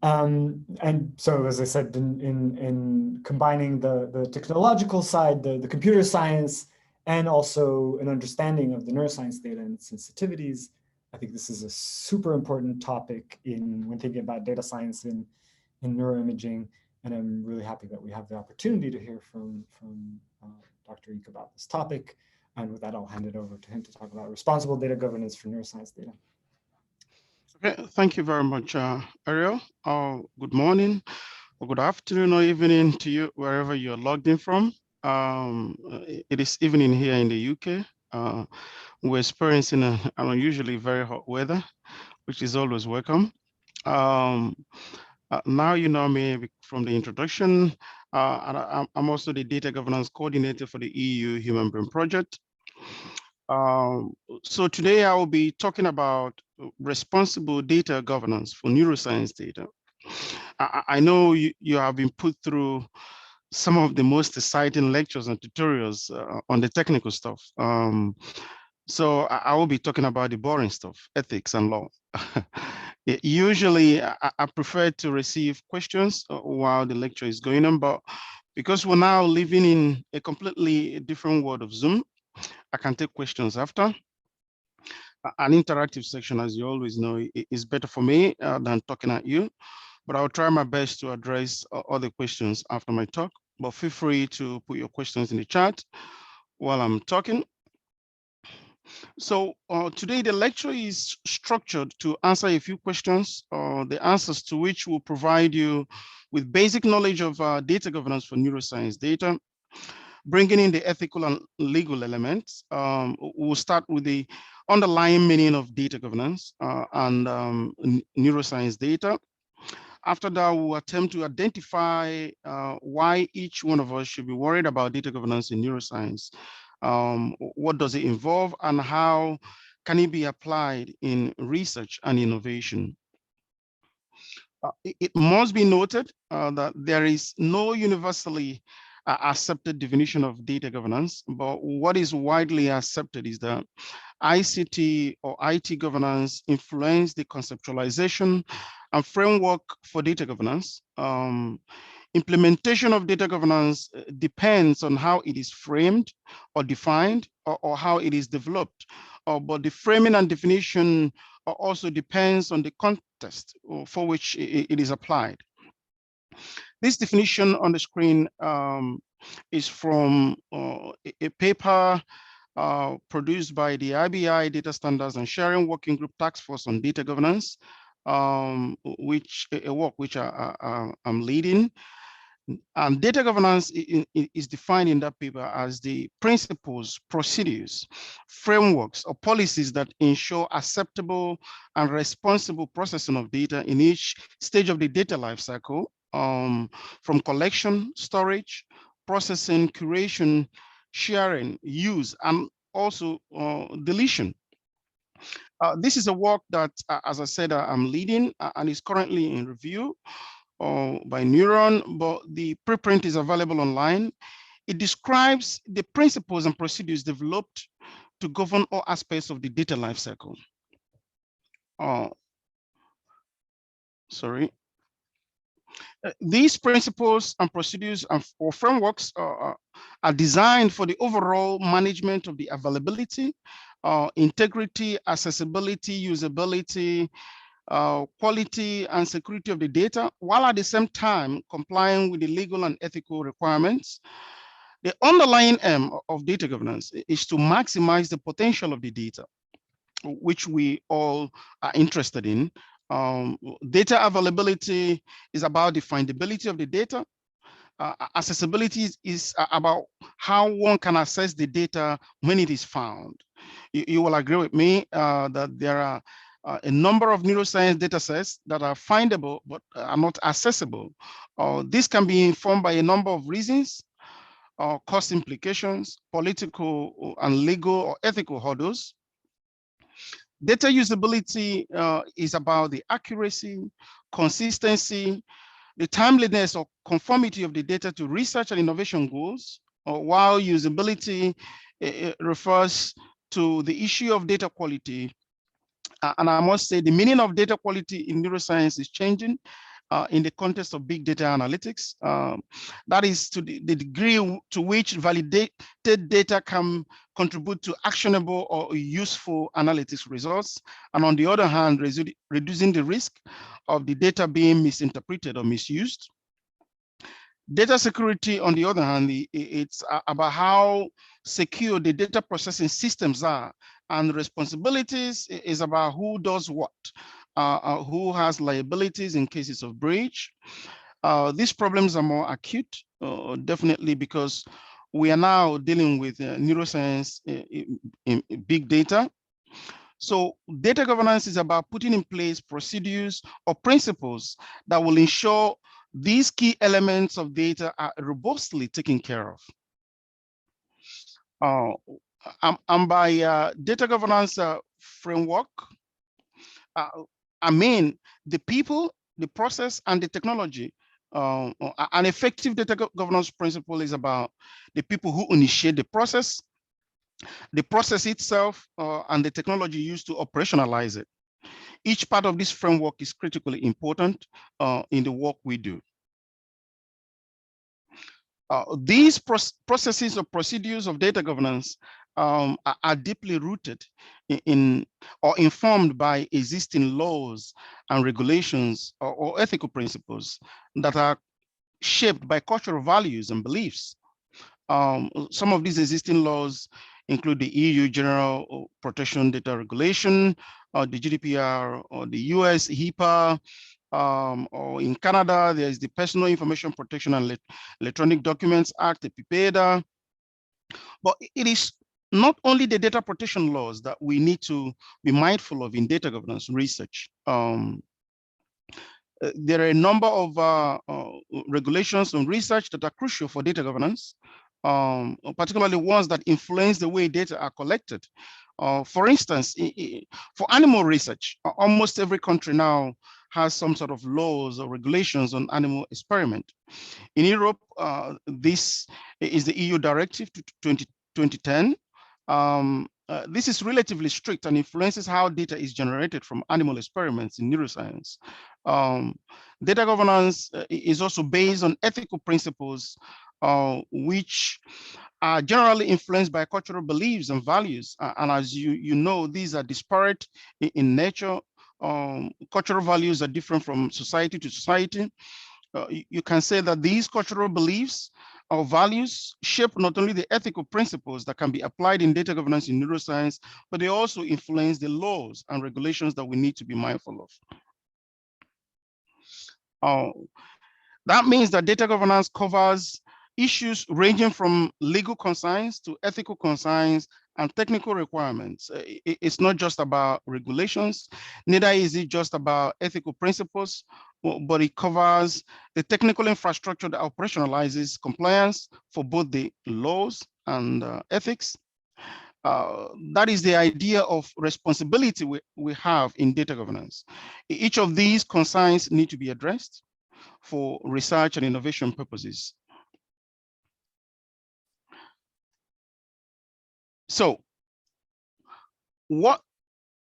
And so, as I said, in combining the technological side, the computer science, and also an understanding of the neuroscience data and its sensitivities, I think this is a super important topic when thinking about data science in neuroimaging. And I'm really happy that we have the opportunity to hear from Dr. Eke about this topic. And with that, I'll hand it over to him to talk about responsible data governance for neuroscience data. Okay, thank you very much, Ariel. Good morning, or good afternoon, or evening to you, wherever you're logged in from. It is evening here in the UK. We're experiencing an unusually very hot weather, which is always welcome. Now you know me from the introduction. And I'm also the data governance coordinator for the EU Human Brain Project. So today I will be talking about responsible data governance for neuroscience data. I know you have been put through some of the most exciting lectures and tutorials on the technical stuff. So I will be talking about the boring stuff, ethics and law. Usually I prefer to receive questions while the lecture is going on, but because we're now living in a completely different world of Zoom, I can take questions after. An interactive section, as you always know, is better for me than talking at you, but I'll try my best to address all the questions after my talk, but feel free to put your questions in the chat while I'm talking. So today the lecture is structured to answer a few questions, the answers to which will provide you with basic knowledge of data governance for neuroscience data, bringing in the ethical and legal elements. We'll start with the underlying meaning of data governance and neuroscience data. After that, we'll attempt to identify why each one of us should be worried about data governance in neuroscience. What does it involve and how can it be applied in research and innovation? It must be noted that there is no universally accepted definition of data governance, but what is widely accepted is that ICT or IT governance influence the conceptualization and framework for data governance. Implementation of data governance depends on how it is framed or defined or how it is developed, but the framing and definition also depends on the context for which it is applied. This definition on the screen is from a paper produced by the IBI Data Standards and Sharing Working Group Task Force on Data Governance, which a work which I'm leading. And data governance is defined in that paper as the principles, procedures, frameworks, or policies that ensure acceptable and responsible processing of data in each stage of the data lifecycle, from collection, storage, processing, curation, sharing, use, and also deletion. This is a work that, as I said, I'm leading and is currently in review by Neuron, but the preprint is available online. It describes the principles and procedures developed to govern all aspects of the data lifecycle. These principles and procedures or frameworks are designed for the overall management of the availability, integrity, accessibility, usability, quality and security of the data, while at the same time complying with the legal and ethical requirements. The underlying aim of data governance is to maximize the potential of the data, which we all are interested in. Data availability is about the findability of the data. Accessibility is about how one can access the data when it is found. You will agree with me that there are a number of neuroscience data sets that are findable but are not accessible. This can be informed by a number of reasons, cost implications, political and legal or ethical hurdles. Data usability is about the accuracy, consistency, the timeliness or conformity of the data to research and innovation goals, while usability refers to the issue of data quality. And I must say the meaning of data quality in neuroscience is changing in the context of big data analytics. That is to the degree to which validated data can contribute to actionable or useful analytics results. And on the other hand, reducing the risk of the data being misinterpreted or misused. Data security, on the other hand, it's about how secure the data processing systems are, and responsibilities is about who does what, who has liabilities in cases of breach. These problems are more acute, definitely, because we are now dealing with neuroscience in big data. So data governance is about putting in place procedures or principles that will ensure these key elements of data are robustly taken care of. And by data governance framework, I mean the people, the process, and the technology. An effective data governance principle is about the people who initiate the process itself, and the technology used to operationalize it. Each part of this framework is critically important in the work we do. These processes or procedures of data governance are deeply rooted in or informed by existing laws and regulations or ethical principles that are shaped by cultural values and beliefs. Some of these existing laws include the EU General Protection Data Regulation, the GDPR, or the US HIPAA, or in Canada, there's the Personal Information Protection and Electronic Documents Act, the PIPEDA. But it is not only the data protection laws that we need to be mindful of in data governance research. There are a number of regulations and research that are crucial for data governance, particularly ones that influence the way data are collected. For instance, for animal research, almost every country now has some sort of laws or regulations on animal experiment. In Europe, this is the EU Directive 2010. This is relatively strict and influences how data is generated from animal experiments in neuroscience. Data governance is also based on ethical principles, which are generally influenced by cultural beliefs and values. And as you know, these are disparate in nature. Cultural values are different from society to society. You can say that these cultural beliefs or values shape not only the ethical principles that can be applied in data governance in neuroscience, but they also influence the laws and regulations that we need to be mindful of. That means that data governance covers issues ranging from legal concerns to ethical concerns and technical requirements. It's not just about regulations, neither is it just about ethical principles, but it covers the technical infrastructure that operationalizes compliance for both the laws and ethics. That is the idea of responsibility we have in data governance. Each of these concerns need to be addressed for research and innovation purposes. So what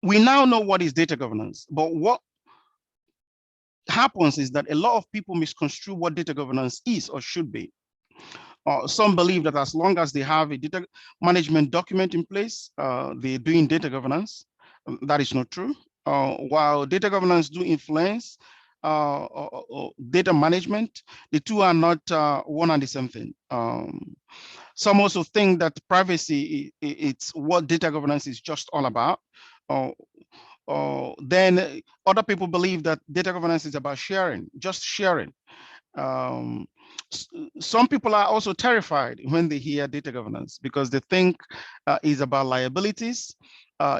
we now know what is data governance, but what happens is that a lot of people misconstrue what data governance is or should be. Some believe that as long as they have a data management document in place, they're doing data governance. That is not true. While data governance do influence data management, the two are not one and the same thing. Some also think that privacy, it's what data governance is just all about. Then other people believe that data governance is about sharing, just sharing. Some people are also terrified when they hear data governance because they think it's about liabilities,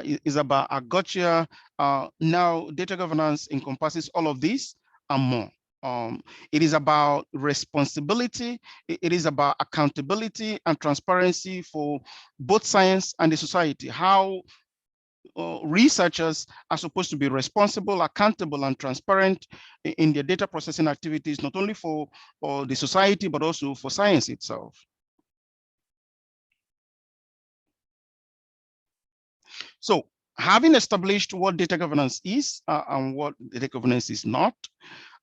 is about a gotcha. Now, data governance encompasses all of these and more. It is about responsibility. It is about accountability and transparency for both science and the society. How researchers are supposed to be responsible, accountable, and transparent in their data processing activities, not only for the society, but also for science itself. So having established what data governance is and what data governance is not,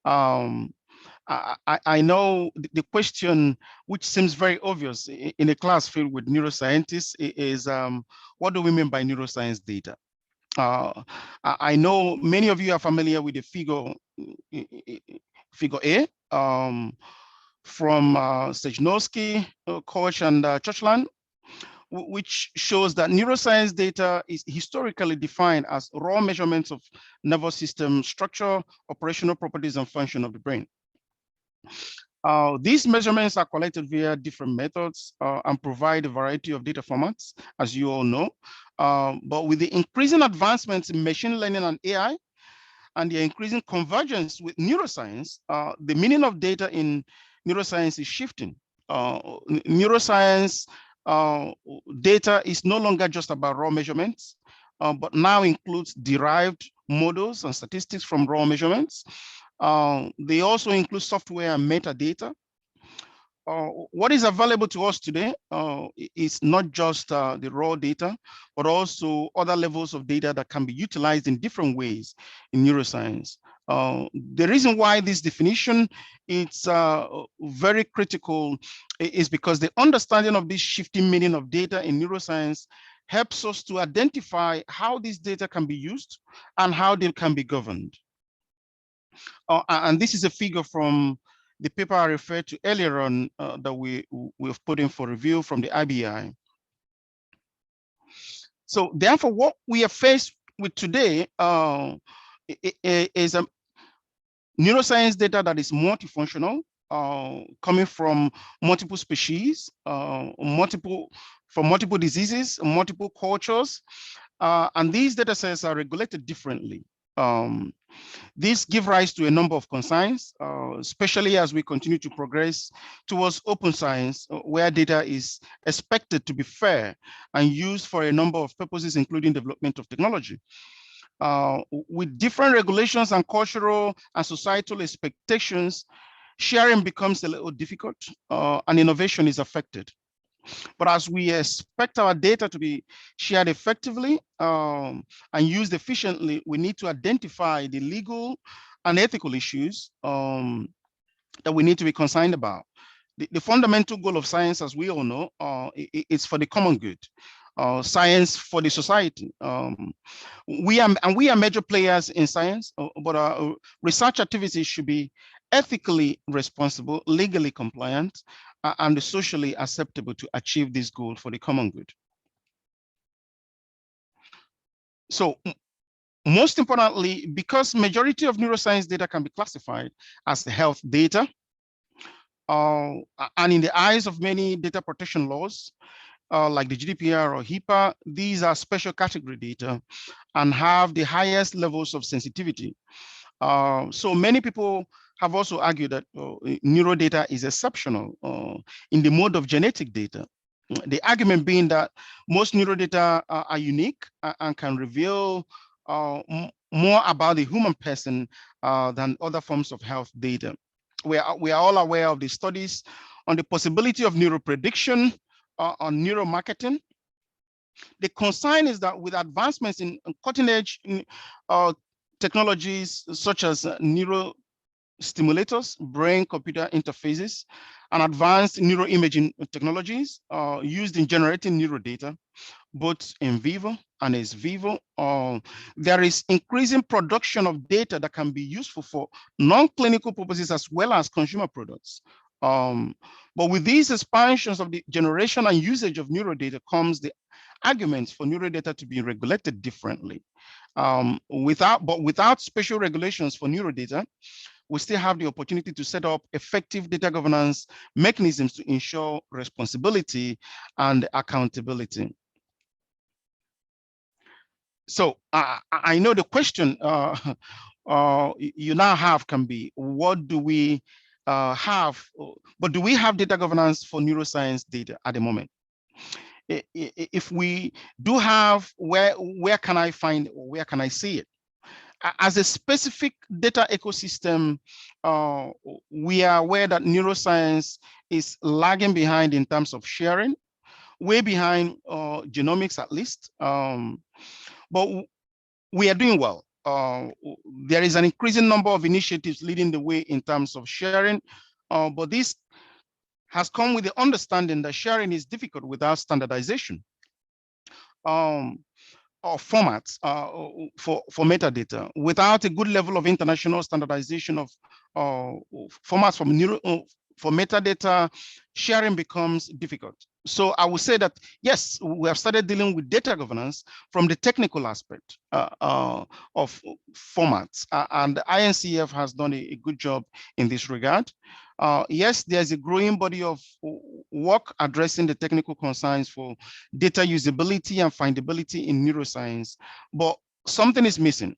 I know the question, which seems very obvious in a class filled with neuroscientists, is what do we mean by neuroscience data? I know many of you are familiar with the figure A from Stejnowski, Koch, and Churchland, which shows that neuroscience data is historically defined as raw measurements of nervous system structure, operational properties, and function of the brain. These measurements are collected via different methods and provide a variety of data formats, as you all know. But with the increasing advancements in machine learning and AI, and the increasing convergence with neuroscience, the meaning of data in neuroscience is shifting. Neuroscience data is no longer just about raw measurements, but now includes derived models and statistics from raw measurements. They also include software and metadata. What is available to us today is not just the raw data, but also other levels of data that can be utilized in different ways in neuroscience. The reason why this definition is very critical is because the understanding of this shifting meaning of data in neuroscience helps us to identify how this data can be used and how they can be governed. And this is a figure from the paper I referred to earlier on that we've put in for review from the IBI. So therefore, what we are faced with today is a neuroscience data that is multifunctional, coming from multiple species, from multiple diseases, multiple cultures, and these data sets are regulated differently. These give rise to a number of concerns, especially as we continue to progress towards open science, where data is expected to be fair and used for a number of purposes, including development of technology. With different regulations and cultural and societal expectations, sharing becomes a little difficult and innovation is affected. But as we expect our data to be shared effectively and used efficiently, we need to identify the legal and ethical issues that we need to be concerned about. The fundamental goal of science, as we all know, is for the common good. Science for the society. We are major players in science, but our research activities should be ethically responsible, legally compliant, and socially acceptable to achieve this goal for the common good. So most importantly, because majority of neuroscience data can be classified as health data, and in the eyes of many data protection laws, like the GDPR or HIPAA, these are special category data and have the highest levels of sensitivity. So many people have also argued that neurodata is exceptional in the mode of genetic data. The argument being that most neurodata are unique and can reveal more about the human person than other forms of health data. We are all aware of the studies on the possibility of neuroprediction on neuromarketing. The concern is that with advancements in cutting edge technologies such as neurostimulators, brain-computer interfaces, and advanced neuroimaging technologies used in generating neurodata, both in vivo and ex vivo, there is increasing production of data that can be useful for non-clinical purposes as well as consumer products. But with these expansions of the generation and usage of neurodata comes the arguments for neurodata to be regulated differently. Without special regulations for neurodata, we still have the opportunity to set up effective data governance mechanisms to ensure responsibility and accountability. So I know the question you now have can be, what do we have, but do we have data governance for neuroscience data at the moment? If we do have, where can I find, or where can I see it? As a specific data ecosystem, we are aware that neuroscience is lagging behind in terms of sharing, way behind genomics at least. But we are doing well. there is an increasing number of initiatives leading the way in terms of sharing, but this has come with the understanding that sharing is difficult without standardization or formats for metadata. Without a good level of international standardization of formats for metadata, sharing becomes difficult. So I would say that, yes, we have started dealing with data governance from the technical aspect of formats, and the INCF has done a good job in this regard. Yes, there's a growing body of work addressing the technical concerns for data usability and findability in neuroscience, but something is missing.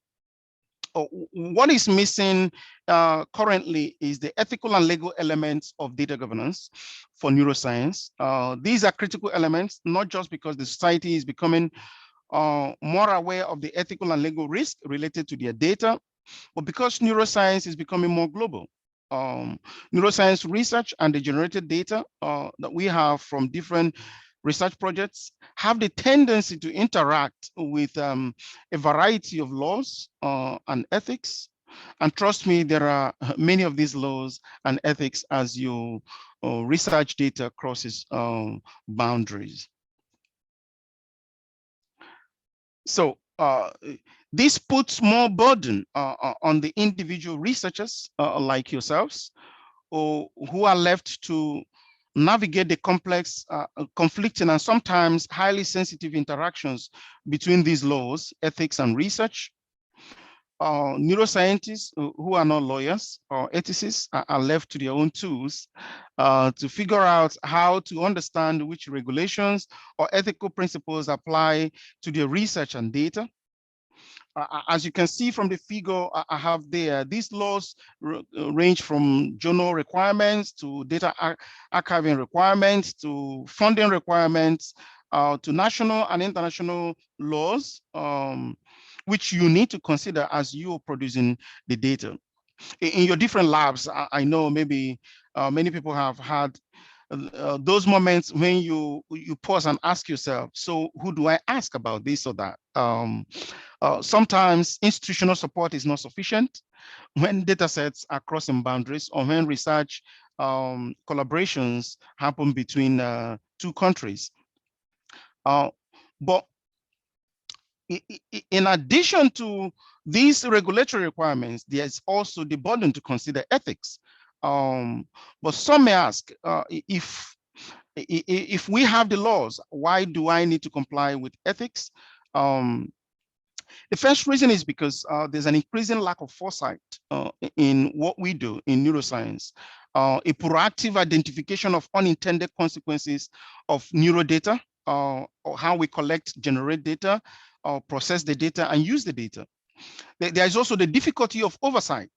What is missing currently is the ethical and legal elements of data governance for neuroscience. These are critical elements, not just because the society is becoming more aware of the ethical and legal risk related to their data, but because neuroscience is becoming more global. Neuroscience research and the generated data that we have from different research projects have the tendency to interact with a variety of laws and ethics. And trust me, there are many of these laws and ethics as you research data crosses boundaries. So this puts more burden on the individual researchers like yourselves, who are left to navigate the complex, conflicting, and sometimes highly sensitive interactions between these laws, ethics, and research. Neuroscientists who are not lawyers or ethicists are left to their own tools to figure out how to understand which regulations or ethical principles apply to their research and data. As you can see from the figure I have there, these laws range from journal requirements to data archiving requirements to funding requirements to national and international laws, which you need to consider as you're producing the data. In your different labs, I know maybe many people have had those moments when you pause and ask yourself, so who do I ask about this or that? Sometimes institutional support is not sufficient when data sets are crossing boundaries or when research collaborations happen between two countries. But in addition to these regulatory requirements, there's also the burden to consider ethics. But some may ask, if we have the laws, why do I need to comply with ethics? The first reason is because there's an increasing lack of foresight in what we do in neuroscience. A proactive identification of unintended consequences of neurodata, or how we collect, generate data, process the data, and use the data. There is also the difficulty of oversight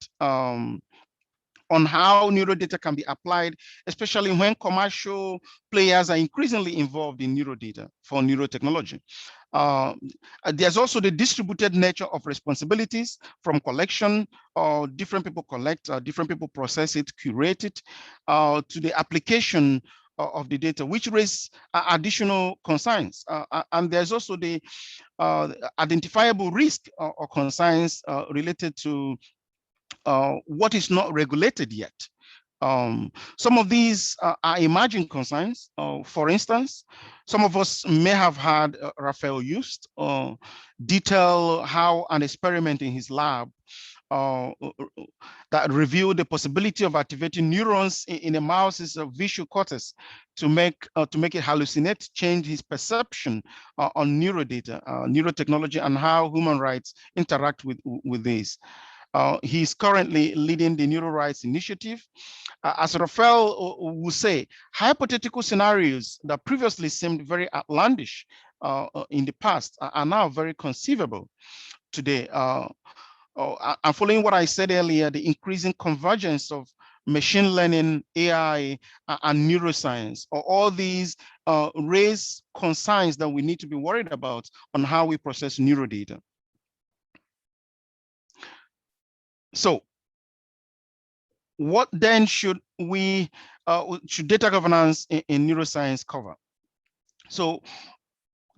on how neurodata can be applied, especially when commercial players are increasingly involved in neurodata for neurotechnology. There's also the distributed nature of responsibilities from collection. Different people collect, different people process it, curate it, to the application of the data, which raise additional concerns. And there's also the identifiable risk or concerns related to what is not regulated yet. Some of these are emerging concerns. For instance, some of us may have had Raphael Just detail how an experiment in his lab that revealed the possibility of activating neurons in a mouse's visual cortex to make it hallucinate, change his perception on neurodata, neurotechnology, and how human rights interact with this. He's currently leading the Neuro Rights Initiative. As Raphael would say, hypothetical scenarios that previously seemed very outlandish in the past are now very conceivable today. And following what I said earlier, the increasing convergence of machine learning, AI, and neuroscience, or all these raise concerns that we need to be worried about on how we process neurodata. So what then should data governance in neuroscience cover? So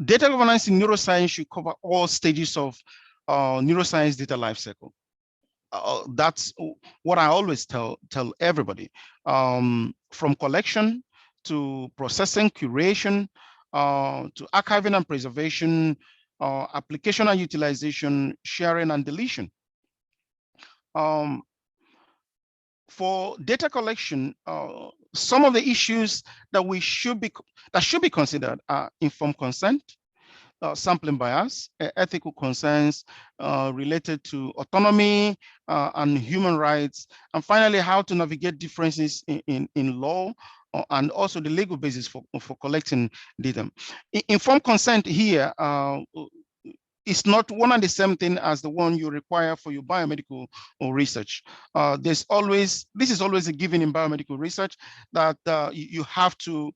data governance in neuroscience should cover all stages of neuroscience data lifecycle. That's what I always tell everybody, from collection to processing, curation, to archiving and preservation, application and utilization, sharing and deletion. For data collection, some of the issues that should be considered are informed consent, sampling bias, ethical concerns related to autonomy and human rights, and finally, how to navigate differences in law and also the legal basis for collecting data. Informed consent here is not one and the same thing as the one you require for your biomedical research. This is always a given in biomedical research, that you have to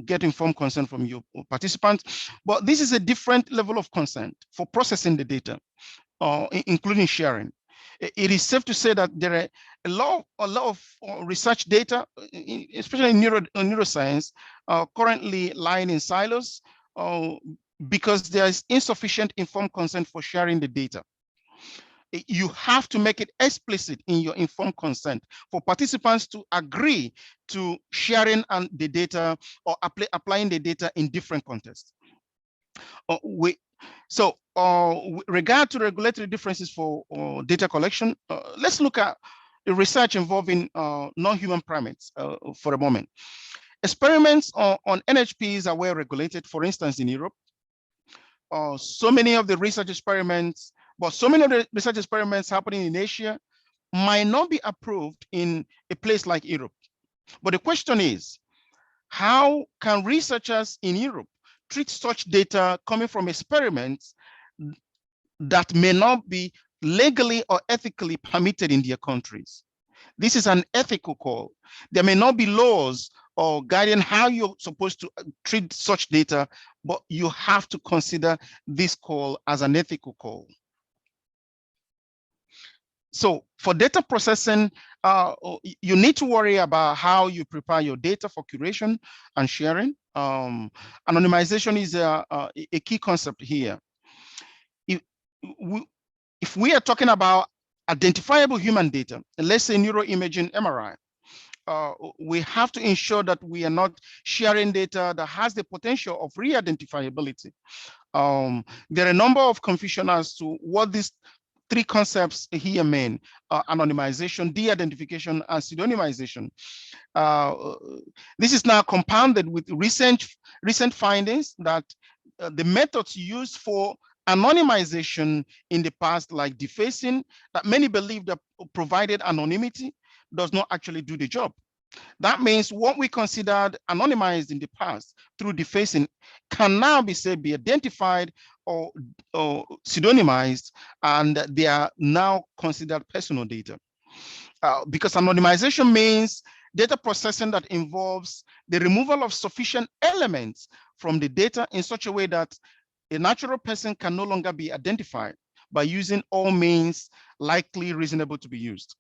get informed consent from your participants. But this is a different level of consent for processing the data, including sharing. It is safe to say that there are a lot of research data, especially in neuroscience, currently lying in silos, because there is insufficient informed consent for sharing the data. You have to make it explicit in your informed consent for participants to agree to sharing the data or applying the data in different contexts. With regard to regulatory differences for data collection, let's look at the research involving non-human primates for a moment. Experiments on NHPs are well regulated, for instance, in Europe. So many of the research experiments happening in Asia might not be approved in a place like Europe. But the question is, how can researchers in Europe treat such data coming from experiments that may not be legally or ethically permitted in their countries? This is an ethical call. There may not be laws or guiding how you're supposed to treat such data, but you have to consider this call as an ethical call. So for data processing, you need to worry about how you prepare your data for curation and sharing. Anonymization is a key concept here. If we are talking about identifiable human data, let's say neuroimaging MRI, we have to ensure that we are not sharing data that has the potential of re-identifiability. There are a number of confusion as to what these three concepts here mean: anonymization, de-identification, and pseudonymization. This is now compounded with recent findings that the methods used for anonymization in the past, like defacing, that many believe that provided anonymity, does not actually do the job. That means what we considered anonymized in the past through defacing can now be said be identified or pseudonymized, and they are now considered personal data. Because anonymization means data processing that involves the removal of sufficient elements from the data in such a way that a natural person can no longer be identified by using all means likely reasonable to be used.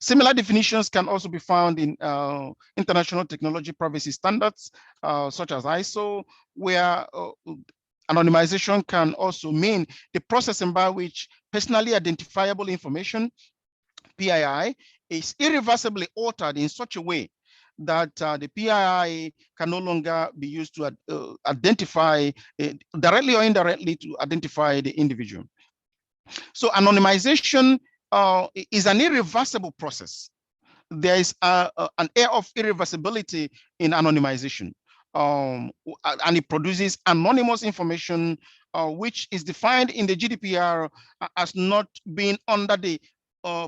Similar definitions can also be found in international technology privacy standards, such as ISO, where anonymization can also mean the processing by which personally identifiable information, PII, is irreversibly altered in such a way that the PII can no longer be used to identify directly or indirectly to identify the individual. So anonymization is an irreversible process. There is an air of irreversibility in anonymization, and it produces anonymous information, which is defined in the GDPR as not being under the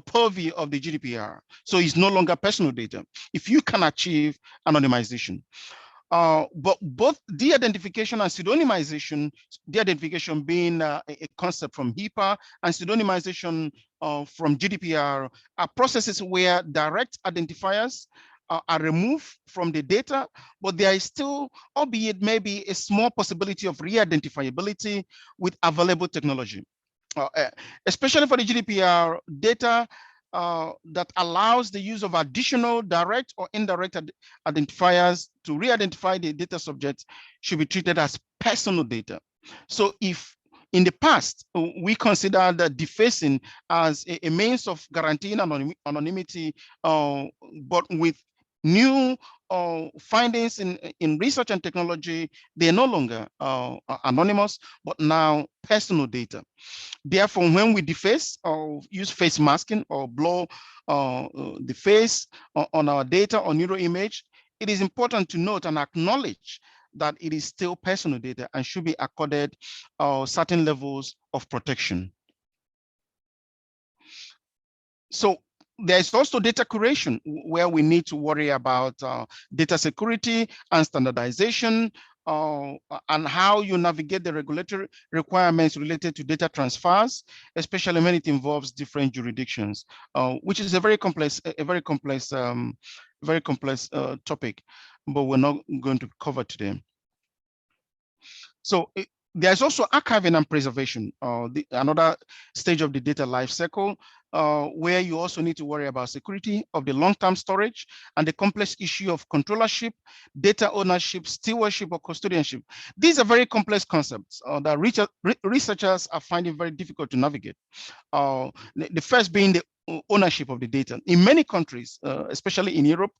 purview of the GDPR. So it's no longer personal data if you can achieve anonymization. But both de-identification and pseudonymization, de-identification being a concept from HIPAA and pseudonymization from GDPR, are processes where direct identifiers are removed from the data, but there is still, albeit maybe, a small possibility of re-identifiability with available technology. Especially for the GDPR, data that allows the use of additional direct or indirect identifiers to re-identify the data subject should be treated as personal data. So if In the past, we considered defacing as a means of guaranteeing anonymity, but with new findings in research and technology, they're no longer anonymous, but now personal data. Therefore, when we deface or use face masking or blur the face on our data or neuroimage, it is important to note and acknowledge that it is still personal data and should be accorded certain levels of protection. So there's also data curation, where we need to worry about data security and standardization, and how you navigate the regulatory requirements related to data transfers, especially when it involves different jurisdictions, which is a very complex topic, but we're not going to cover today. So there's also archiving and preservation, another stage of the data life cycle, where you also need to worry about security of the long-term storage and the complex issue of controllership, data ownership, stewardship, or custodianship. These are very complex concepts that researchers are finding very difficult to navigate. The first being the ownership of the data. In many countries, especially in Europe,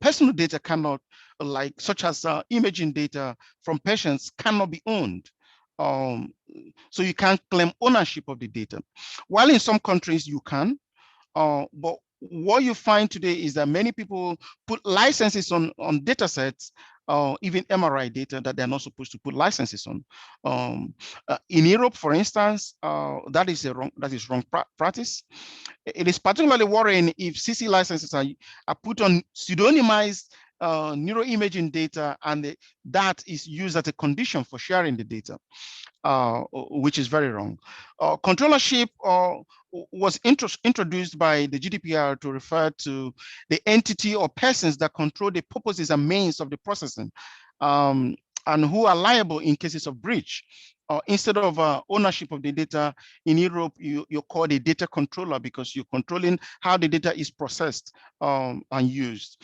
personal data cannot, such as imaging data from patients, cannot be owned. So you can't claim ownership of the data. While in some countries you can, but what you find today is that many people put licenses on data sets, even MRI data that they're not supposed to put licenses on. In Europe, for instance, that is wrong practice. It is particularly worrying if CC licenses are put on pseudonymized neuroimaging data, and that is used as a condition for sharing the data, which is very wrong. Controllership was introduced by the GDPR to refer to the entity or persons that control the purposes and means of the processing, and who are liable in cases of breach. Instead of ownership of the data, in Europe, you're called a data controller because you're controlling how the data is processed and used.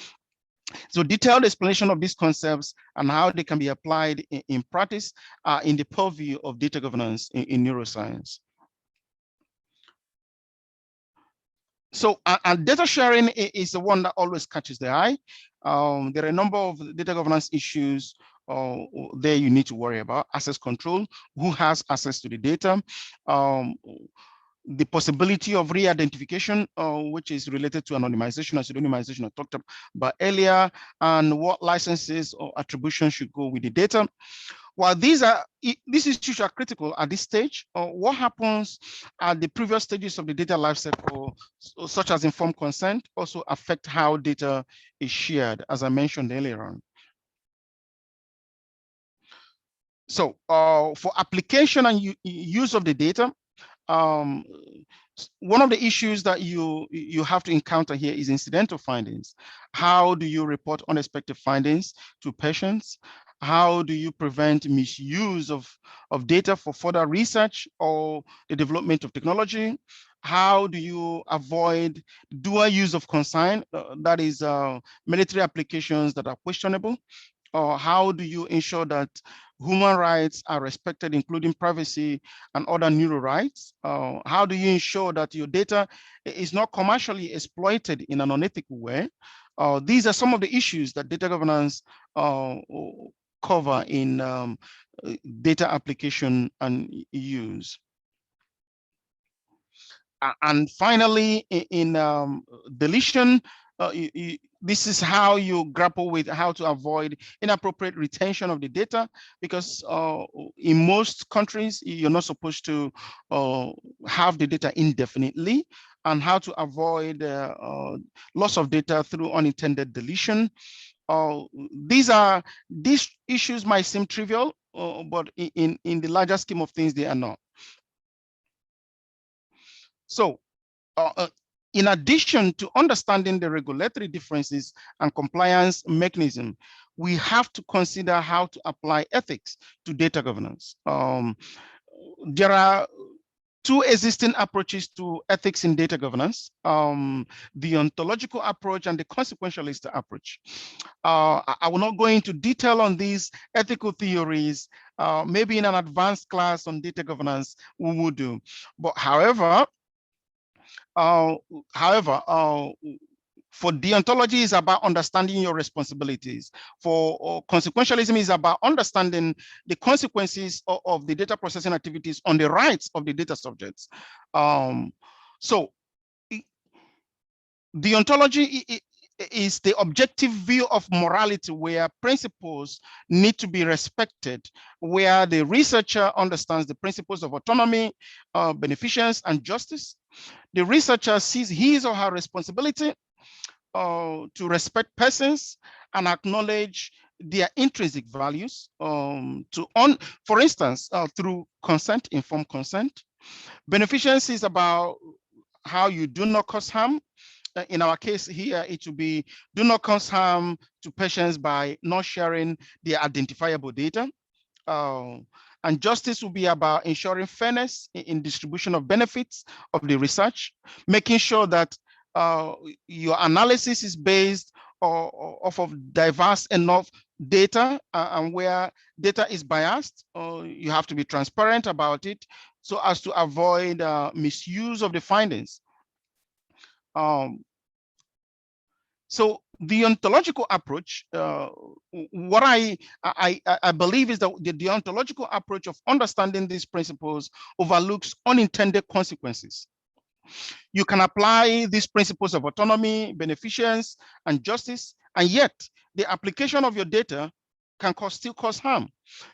So detailed explanation of these concepts and how they can be applied in practice are in the purview of data governance in neuroscience. So data sharing is the one that always catches the eye. There are a number of data governance issues there you need to worry about. Access control, who has access to the data, the possibility of re-identification, which is related to anonymization and pseudonymization I talked about earlier, and what licenses or attribution should go with the data. While these issues are critical at this stage, what happens at the previous stages of the data lifecycle, such as informed consent, also affect how data is shared, as I mentioned earlier on. So for application and use of the data, one of the issues that you have to encounter here is incidental findings. How do you report unexpected findings to patients? How do you prevent misuse of data for further research or the development of technology? How do you avoid dual use of consign, that is military applications that are questionable? Or how do you ensure that human rights are respected, including privacy and other neuro rights? How do you ensure that your data is not commercially exploited in an unethical way? These are some of the issues that data governance cover in data application and use. And finally, in deletion, this is how you grapple with how to avoid inappropriate retention of the data, because in most countries, you're not supposed to have the data indefinitely, and how to avoid loss of data through unintended deletion. These issues might seem trivial, but in the larger scheme of things, they are not. So in addition to understanding the regulatory differences and compliance mechanism, we have to consider how to apply ethics to data governance. There are two existing approaches to ethics in data governance, the ontological approach and the consequentialist approach. I will not go into detail on these ethical theories, Maybe in an advanced class on data governance, we would do. But however, for deontology is about understanding your responsibilities. For consequentialism is about understanding the consequences of the data processing activities on the rights of the data subjects. So deontology is the objective view of morality where principles need to be respected, where the researcher understands the principles of autonomy, beneficence, and justice. The researcher sees his or her responsibility to respect persons and acknowledge their intrinsic values, for instance, through consent, informed consent. Beneficence is about how you do not cause harm. In our case here, it will be do not cause harm to patients by not sharing their identifiable data. And justice will be about ensuring fairness in distribution of benefits of the research, making sure that your analysis is based off of diverse enough data, and where data is biased, you have to be transparent about it so as to avoid misuse of the findings. So the ontological approach, what I believe is that the ontological approach of understanding these principles overlooks unintended consequences. You can apply these principles of autonomy, beneficence, and justice, and yet the application of your data can still cause harm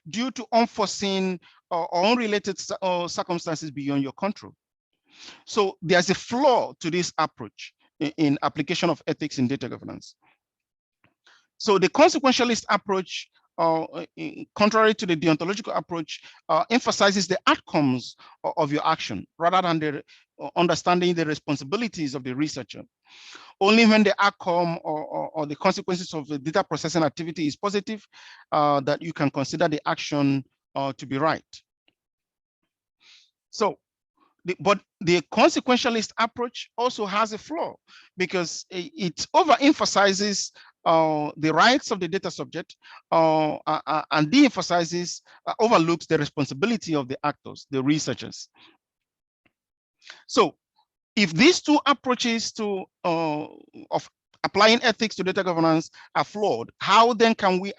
due to unforeseen or unrelated circumstances beyond your control. So there's a flaw to this approach in application of ethics in data governance. So the consequentialist approach, contrary to the deontological approach, emphasizes the outcomes of your action rather than the understanding the responsibilities of the researcher. Only when the outcome or the consequences of the data processing activity is positive, that you can consider the action to be right. So, but the consequentialist approach also has a flaw because it overemphasizes the rights of the data subject and de-emphasizes, overlooks the responsibility of the actors, the researchers. So if these two approaches of applying ethics to data governance are flawed, how then can we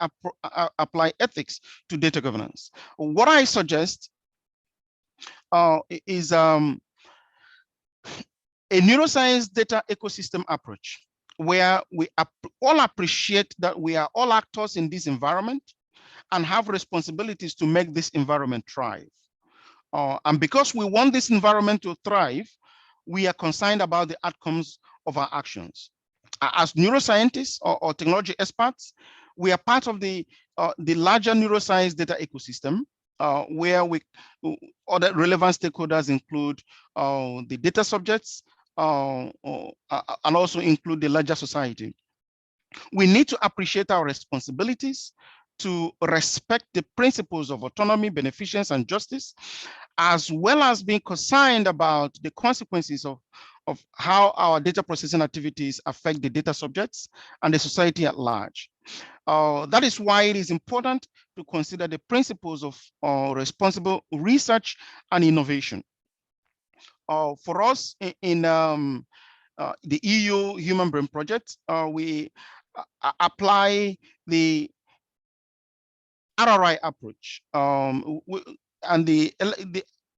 apply ethics to data governance? What I suggest is a neuroscience data ecosystem approach, where we all appreciate that we are all actors in this environment and have responsibilities to make this environment thrive. And because we want this environment to thrive, we are concerned about the outcomes of our actions. As neuroscientists or technology experts, we are part of the larger neuroscience data ecosystem, where other relevant stakeholders include the data subjects, and also include the larger society. We need to appreciate our responsibilities to respect the principles of autonomy, beneficence, and justice, as well as being concerned about the consequences of how our data processing activities affect the data subjects and the society at large. That is why it is important to consider the principles of responsible research and innovation. For us in the EU Human Brain Project, we apply the RRI approach, and the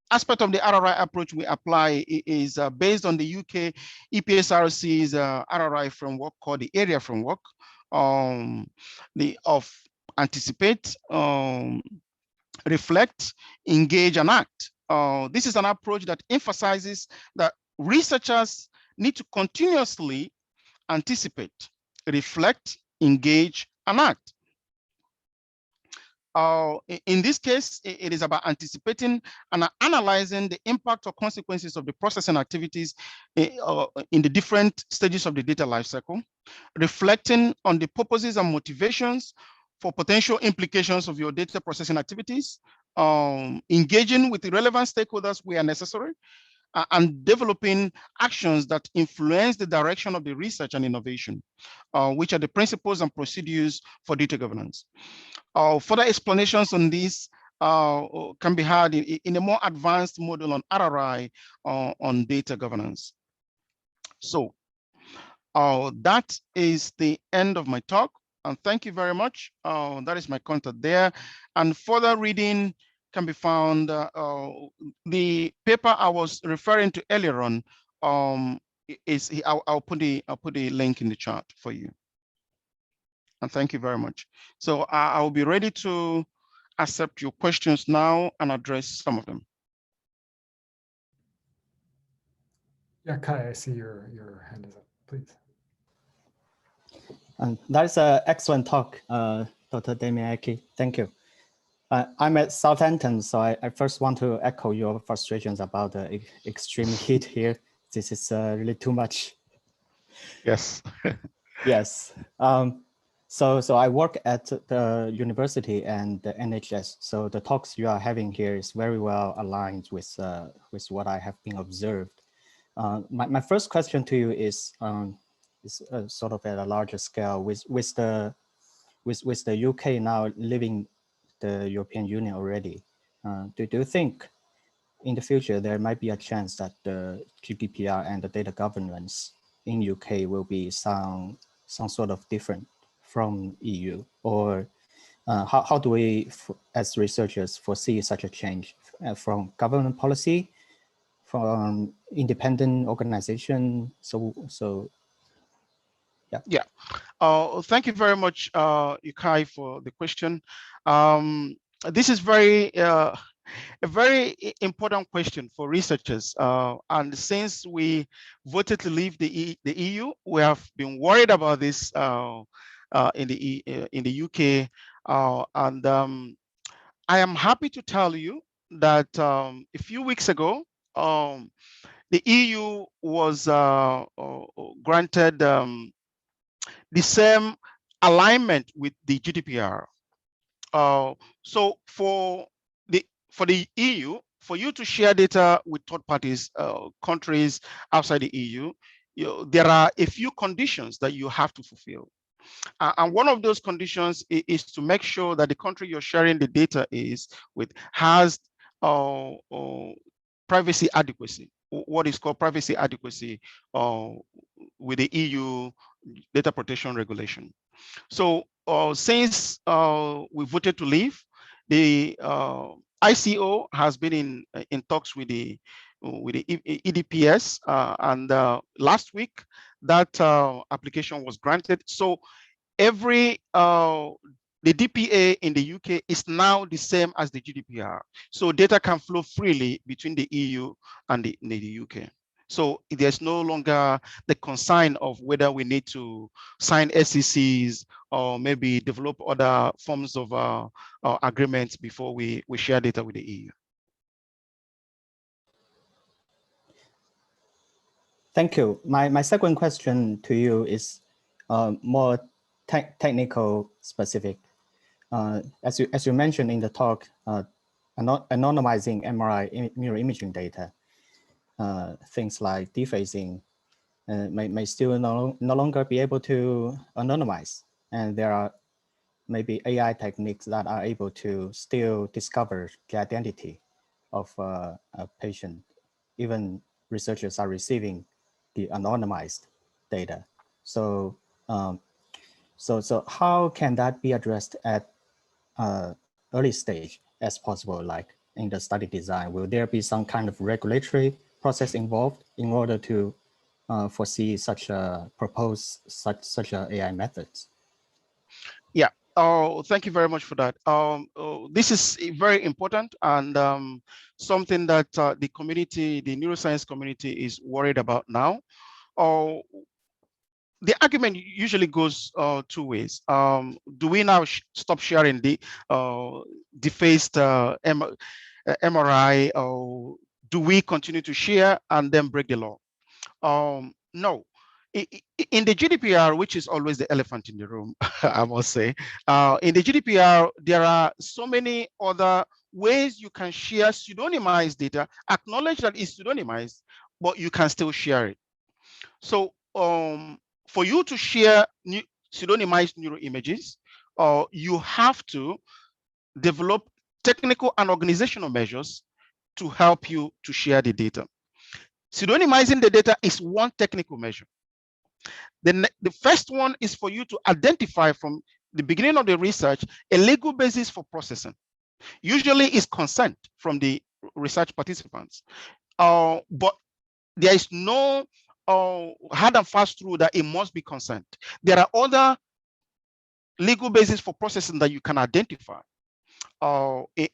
aspect of the RRI approach we apply is based on the UK EPSRC's RRI framework called the area framework, of anticipate, reflect, engage, and act. This is an approach that emphasizes that researchers need to continuously anticipate, reflect, engage, and act. In this case, it is about anticipating and analyzing the impact or consequences of the processing activities in the different stages of the data lifecycle, reflecting on the purposes and motivations for potential implications of your data processing activities, engaging with the relevant stakeholders where necessary, and developing actions that influence the direction of the research and innovation, which are the principles and procedures for data governance. Further explanations on this can be had in a more advanced module on RRI on data governance. So that is the end of my talk. And thank you very much. That is my contact there. And further reading can be found. The paper I was referring to earlier on I'll put a link in the chat for you. And thank you very much. So I'll be ready to accept your questions now and address some of them. Yeah, Kai, I see your hand is up, please. That is an excellent talk, Dr. Damian Eke. Thank you. I'm at Southampton, so I first want to echo your frustrations about the extreme heat here. This is really too much. Yes. Yes. So I work at the university and the NHS. So the talks you are having here is very well aligned with what I have been observed. My first question to you is sort of at a larger scale with the UK now leaving the European Union already. Do you think in the future there might be a chance that the GDPR and the data governance in UK will be some sort of different from EU, or how do we as researchers foresee such a change from government policy, from independent organization? So yeah. Thank you very much, Yukai, for the question. This is a very important question for researchers. And since we voted to leave the EU, we have been worried about this in the UK. And I am happy to tell you that a few weeks ago, the EU was granted the same alignment with the GDPR. So for the EU, for you to share data with third parties, countries outside the EU, there are a few conditions that you have to fulfill. And one of those conditions is to make sure that the country you're sharing the data with has privacy adequacy, what is called privacy adequacy with the EU data protection regulation. So since we voted to leave, the ICO has been in talks with the EDPS, and last week that application was granted. So every the DPA in the UK is now the same as the GDPR. So data can flow freely between the EU and the UK. So there's no longer the concern of whether we need to sign SECs or maybe develop other forms of agreements before we share data with the EU. Thank you. My second question to you is more technical specific. As you mentioned in the talk, anonymizing MRI mirror imaging data, things like defacing may still no longer be able to anonymize. And there are maybe AI techniques that are able to still discover the identity of a patient. Even researchers are receiving the anonymized data. So so how can that be addressed at early stage as possible, like in the study design? Will there be some kind of regulatory process involved in order to foresee such a such a AI methods? Yeah. Oh, thank you very much for that. This is very important and something that the community, the neuroscience community, is worried about now. The argument usually goes two ways. Do we now stop sharing the defaced MRI, or do we continue to share and then break the law? No. In the GDPR, which is always the elephant in the room, I must say, in the GDPR, there are so many other ways you can share pseudonymized data, acknowledge that it's pseudonymized, but you can still share it. So for you to share pseudonymized neuroimages, you have to develop technical and organizational measures to help you to share the data. Pseudonymizing the data is one technical measure. The first one is for you to identify from the beginning of the research a legal basis for processing. Usually it's consent from the research participants, but there is no hard and fast rule that it must be consent. There are other legal basis for processing that you can identify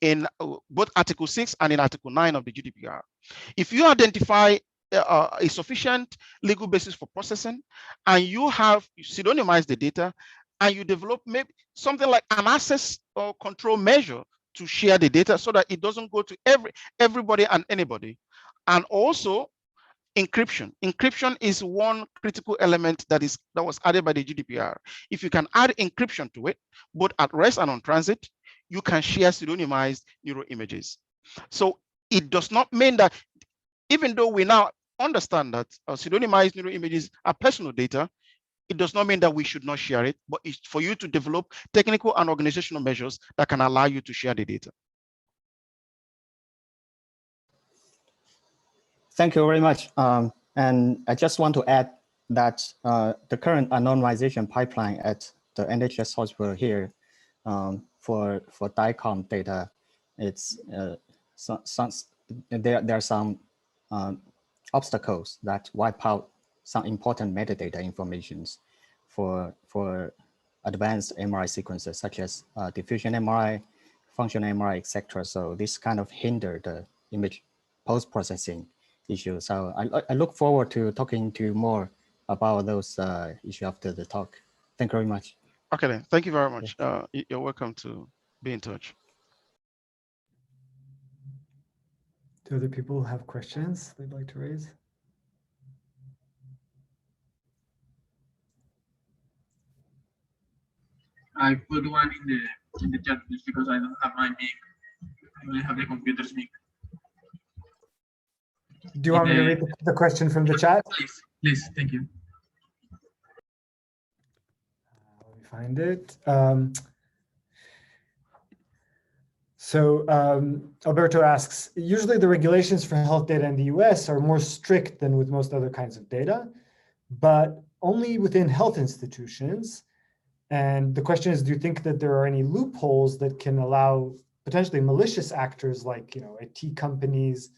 in both Article 6 and in Article 9 of the GDPR. If you identify a sufficient legal basis for processing, and you pseudonymized the data, and you develop maybe something like an access or control measure to share the data so that it doesn't go to everybody and anybody. And also encryption. Encryption is one critical element that was added by the GDPR. If you can add encryption to it, both at rest and on transit, you can share pseudonymized neuro images. So it does not mean that, even though we now understand that pseudonymized neuro images are personal data, it does not mean that we should not share it, but it's for you to develop technical and organizational measures that can allow you to share the data. Thank you very much. And I just want to add that the current anonymization pipeline at the NHS hospital here for DICOM data, it's there are some obstacles that wipe out some important metadata informations for advanced MRI sequences such as diffusion MRI, functional MRI, etc. So this kind of hinder the image post-processing issue. So I look forward to talking to you more about those issues after the talk. Thank you very much. Okay, then. Thank you very much. You're welcome to be in touch. Do other people have questions they'd like to raise? I put one in the chat just because I don't have my mic. I only have the computer's mic. Do you want me to read the question from the chat? Please, thank you. Let me find it. Alberto asks, usually the regulations for health data in the US are more strict than with most other kinds of data, but only within health institutions. And the question is, do you think that there are any loopholes that can allow potentially malicious actors like, IT companies,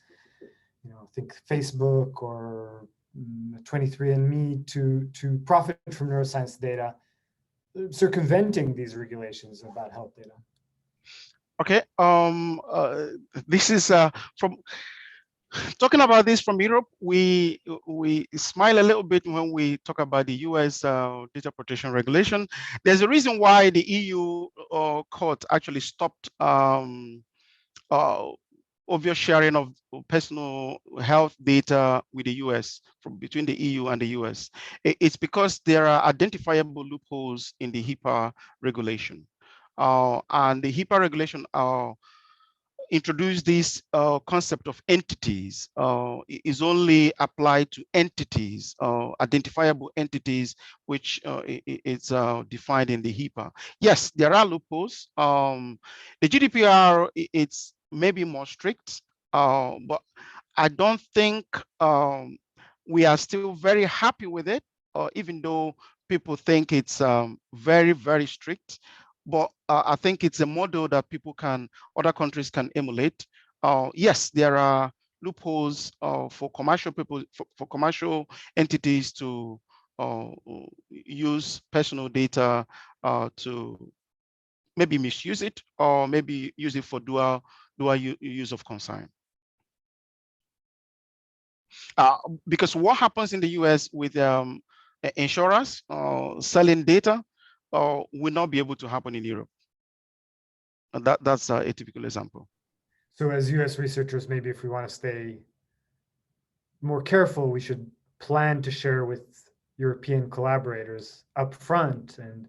think Facebook or 23andMe to profit from neuroscience data, circumventing these regulations about health data? Okay, this is from talking about this from Europe. We smile a little bit when we talk about the US data protection regulation. There's a reason why the EU court actually stopped obvious sharing of personal health data with the US between the EU and the US. It's because there are identifiable loopholes in the HIPAA regulation. And the HIPAA regulation introduced this concept of entities. Is only applied to entities, identifiable entities, which is defined in the HIPAA. Yes, there are loopholes. The GDPR, it's maybe more strict, but I don't think we are still very happy with it, even though people think it's very, very strict. But I think it's a model that other countries can emulate. Yes, there are loopholes for commercial people, for commercial entities to use personal data to maybe misuse it, or maybe use it for dual use of concern. Because what happens in the US with insurers selling data will not be able to happen in Europe. And that's a typical example. So as US researchers, maybe if we want to stay more careful, we should plan to share with European collaborators up front and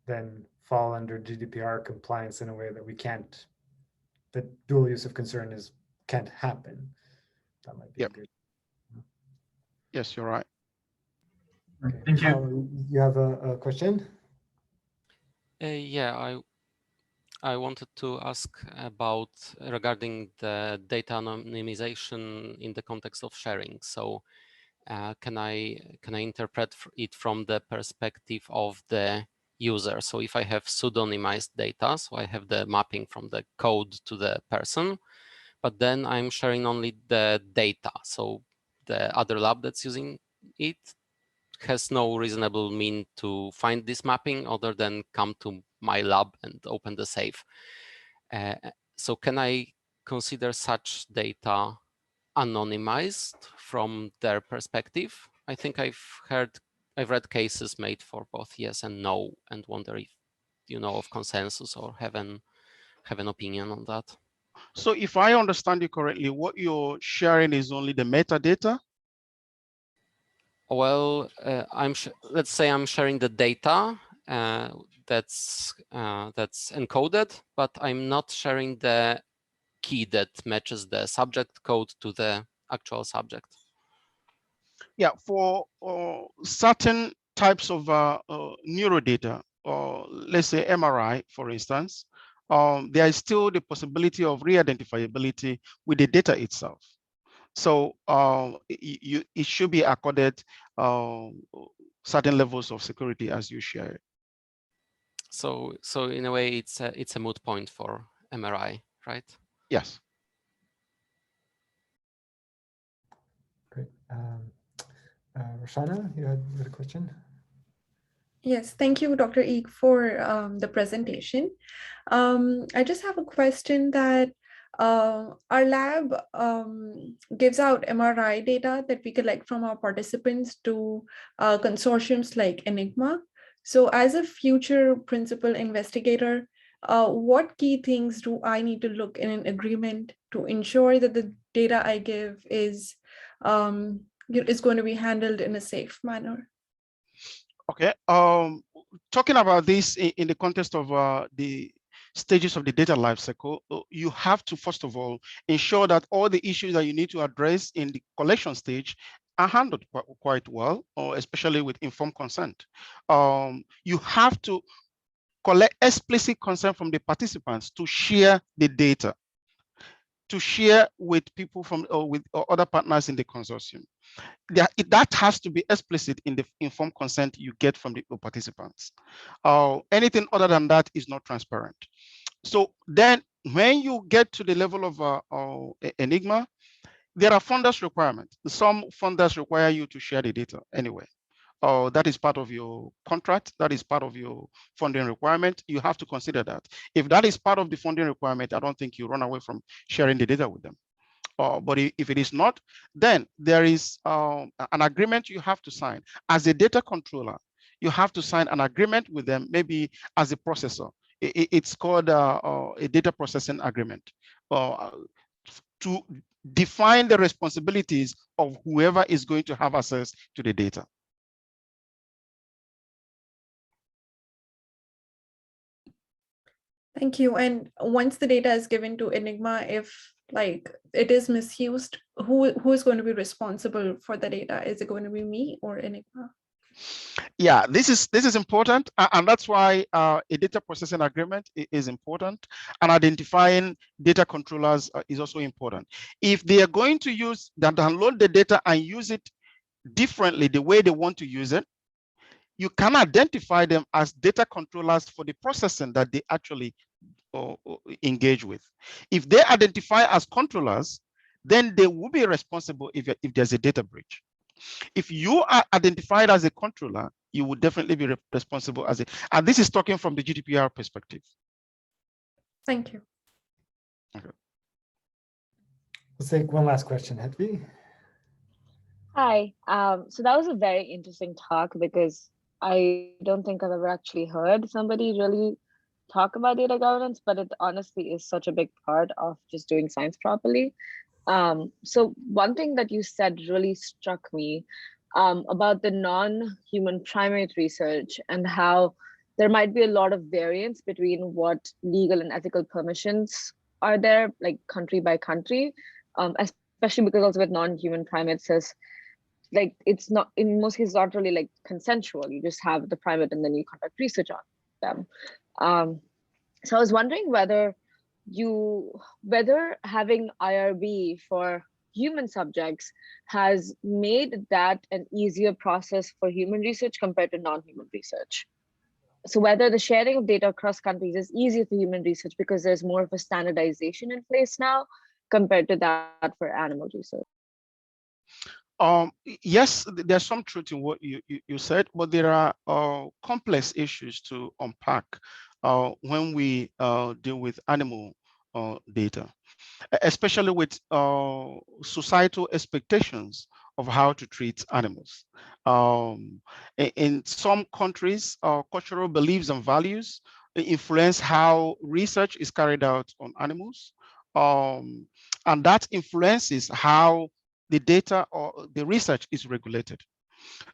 then fall under GDPR compliance in a way that that dual use of concern can't happen. That might be good. Yes, you're right. Okay. Thank you. You have a question? Yeah, I wanted to ask about regarding the data anonymization in the context of sharing. So can I interpret it from the perspective of the user? So if I have pseudonymized data, so I have the mapping from the code to the person, but then I'm sharing only the data. So the other lab that's using it has no reasonable mean to find this mapping other than come to my lab and open the safe. So can I consider such data anonymized from their perspective? I think I've read cases made for both yes and no, and wonder if you know of consensus or have an opinion on that. So if I understand you correctly, what you're sharing is only the metadata? Well, let's say I'm sharing the data that's encoded, but I'm not sharing the key that matches the subject code to the actual subject. Yeah, for certain types of neurodata, or let's say MRI, for instance, there is still the possibility of re-identifiability with the data itself. So it should be accorded certain levels of security as you share it. So in a way, it's a moot point for MRI, right? Yes. Great. Roshana, you had a question? Yes, thank you, Dr. Eke, for the presentation. I just have a question that our lab gives out MRI data that we collect from our participants to consortiums like Enigma. So as a future principal investigator, what key things do I need to look in an agreement to ensure that the data I give is going to be handled in a safe manner? Okay. Talking about this in the context of the stages of the data lifecycle, you have to, first of all, ensure that all the issues that you need to address in the collection stage are handled quite well, or especially with informed consent. You have to collect explicit consent from the participants to share the data, to share with people from or with other partners in the consortium. That has to be explicit in the informed consent you get from the participants. Anything other than that is not transparent. So then when you get to the level of Enigma, there are funders requirements. Some funders require you to share the data anyway. That is part of your contract. That is part of your funding requirement. You have to consider that. If that is part of the funding requirement, I don't think you run away from sharing the data with them. But if it is not, then there is an agreement you have to sign. As a data controller, you have to sign an agreement with them, maybe as a processor. It's called a data processing agreement to define the responsibilities of whoever is going to have access to the data. Thank you. And once the data is given to Enigma, if like it is misused, who is going to be responsible for the data? Is it going to be me or Enigma? Yeah, this is important, and that's why a data processing agreement is important, and identifying data controllers is also important. If they are going to download the data and use it differently the way they want to use it, you can identify them as data controllers for the processing that they actually engage with. If they identify as controllers, then they will be responsible if there's a data breach. If you are identified as a controller, you will definitely be responsible as and this is talking from the GDPR perspective. Thank you. Okay. Let's take one last question, Hedvig. Hi. So that was a very interesting talk because I don't think I've ever actually heard somebody really talk about data governance, but it honestly is such a big part of just doing science properly. So one thing that you said really struck me about the non-human primate research and how there might be a lot of variance between what legal and ethical permissions are there, like country by country, especially because also with non-human primates, like it's not, in most cases, not really like consensual. You just have the primate and then you conduct research on them. So I was wondering whether having IRB for human subjects has made that an easier process for human research compared to non-human research. So whether the sharing of data across countries is easier for human research because there's more of a standardization in place now compared to that for animal research. Yes, there's some truth in what you said, but there are complex issues to unpack when we deal with animal data, especially with societal expectations of how to treat animals. In some countries, cultural beliefs and values influence how research is carried out on animals. And that influences how the data or the research is regulated.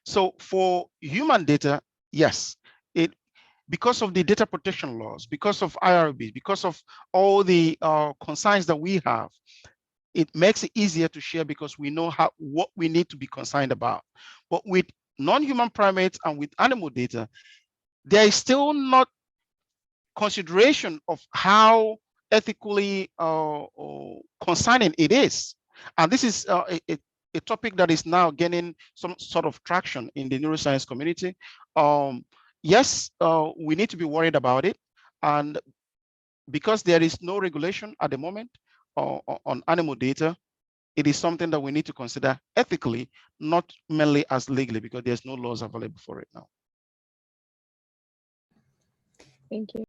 So for human data, yes, because of the data protection laws, because of IRB, because of all the concerns that we have, it makes it easier to share because we know what we need to be concerned about. But with non-human primates and with animal data, there is still not consideration of how ethically concerning it is. And this is a topic that is now gaining some sort of traction in the neuroscience community. Yes, we need to be worried about it. And because there is no regulation at the moment on animal data, it is something that we need to consider ethically, not merely as legally, because there's no laws available for it now. Thank you.